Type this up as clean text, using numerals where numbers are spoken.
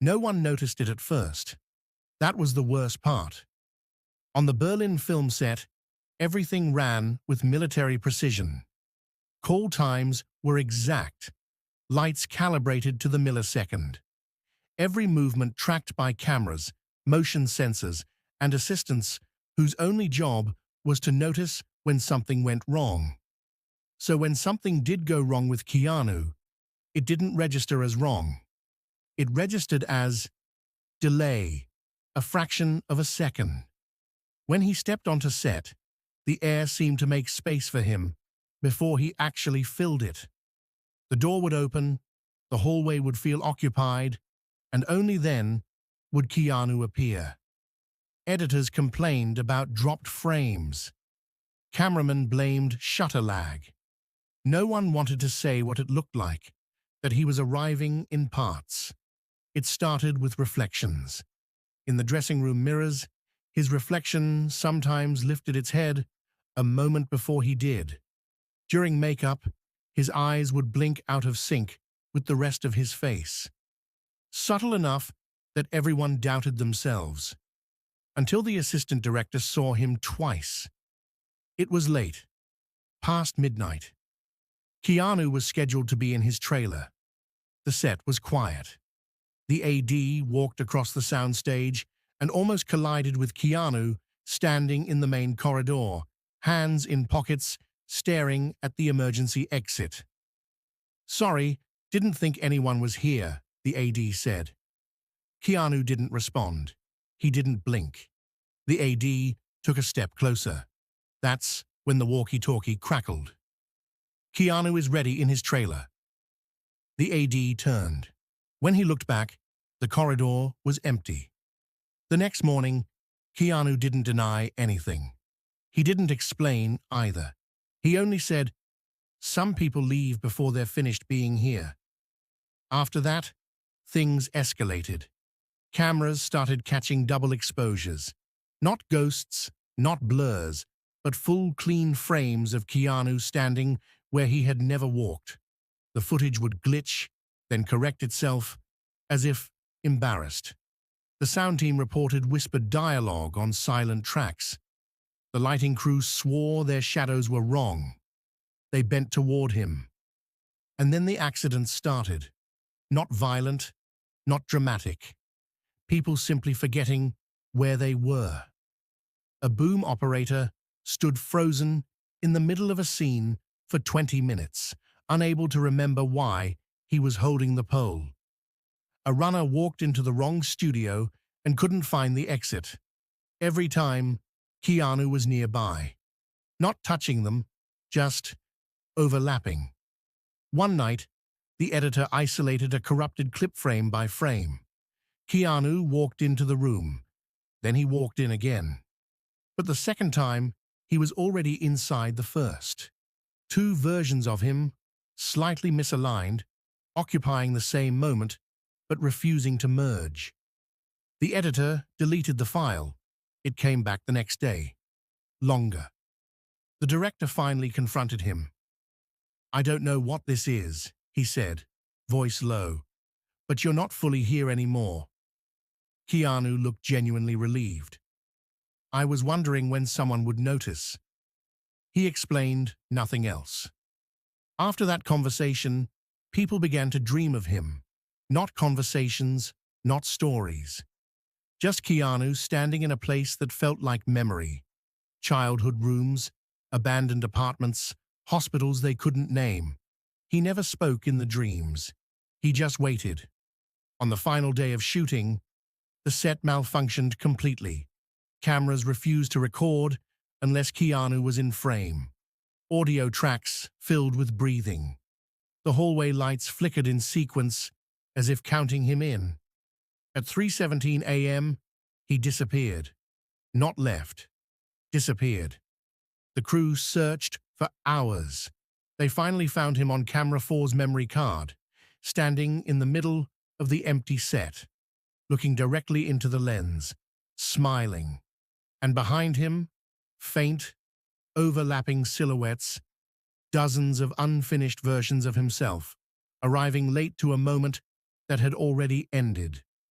No one noticed it at first. That was the worst part. On the Berlin film set, everything ran with military precision. Call times were exact, lights calibrated to the millisecond. Every movement tracked by cameras, motion sensors, and assistants whose only job was to notice when something went wrong. So when something did go wrong with Keanu, it didn't register as wrong. It registered as delay, a fraction of a second. When he stepped onto set, the air seemed to make space for him before he actually filled it. The door would open, the hallway would feel occupied, and only then would Keanu appear. Editors complained about dropped frames. Cameramen blamed shutter lag. No one wanted to say what it looked like, that he was arriving in parts. It started with reflections. In the dressing room mirrors, his reflection sometimes lifted its head a moment before he did. During makeup, his eyes would blink out of sync with the rest of his face. Subtle enough that everyone doubted themselves, until the assistant director saw him twice. It was late, past midnight. Keanu was scheduled to be in his trailer. The set was quiet. The AD walked across the soundstage and almost collided with Keanu standing in the main corridor, hands in pockets, staring at the emergency exit. "Sorry, didn't think anyone was here," the AD said. Keanu didn't respond. He didn't blink. The AD took a step closer. That's when the walkie-talkie crackled. "Keanu is ready in his trailer." The AD turned. When he looked back, the corridor was empty. The next morning, Keanu didn't deny anything. He didn't explain either. He only said, "Some people leave before they're finished being here." After that, things escalated. Cameras started catching double exposures. Not ghosts, not blurs, but full clean frames of Keanu standing where he had never walked. The footage would glitch, then correct itself, as if embarrassed. The sound team reported whispered dialogue on silent tracks. The lighting crew swore their shadows were wrong. They bent toward him. And then the accident started. Not violent, not dramatic. People simply forgetting where they were. A boom operator stood frozen in the middle of a scene for 20 minutes, unable to remember why he was holding the pole. A runner walked into the wrong studio and couldn't find the exit. Every time, Keanu was nearby. Not touching them, just overlapping. One night, the editor isolated a corrupted clip frame by frame. Keanu walked into the room. Then he walked in again. But the second time, he was already inside the first. Two versions of him, slightly misaligned, occupying the same moment, but refusing to merge. The editor deleted the file. It came back the next day. Longer. The director finally confronted him. "I don't know what this is," he said, voice low, "but you're not fully here anymore." Keanu looked genuinely relieved. "I was wondering when someone would notice." He explained nothing else. After that conversation, people began to dream of him. Not conversations, not stories. Just Keanu standing in a place that felt like memory. Childhood rooms, abandoned apartments, hospitals they couldn't name. He never spoke in the dreams. He just waited. On the final day of shooting, the set malfunctioned completely. Cameras refused to record unless Keanu was in frame. Audio tracks filled with breathing. The hallway lights flickered in sequence as if counting him in. At 3:17 a.m., he disappeared. Not left. Disappeared. The crew searched for hours. They finally found him on camera 4's memory card, standing in the middle of the empty set, looking directly into the lens, smiling. And behind him, faint, overlapping silhouettes, dozens of unfinished versions of himself, arriving late to a moment that had already ended.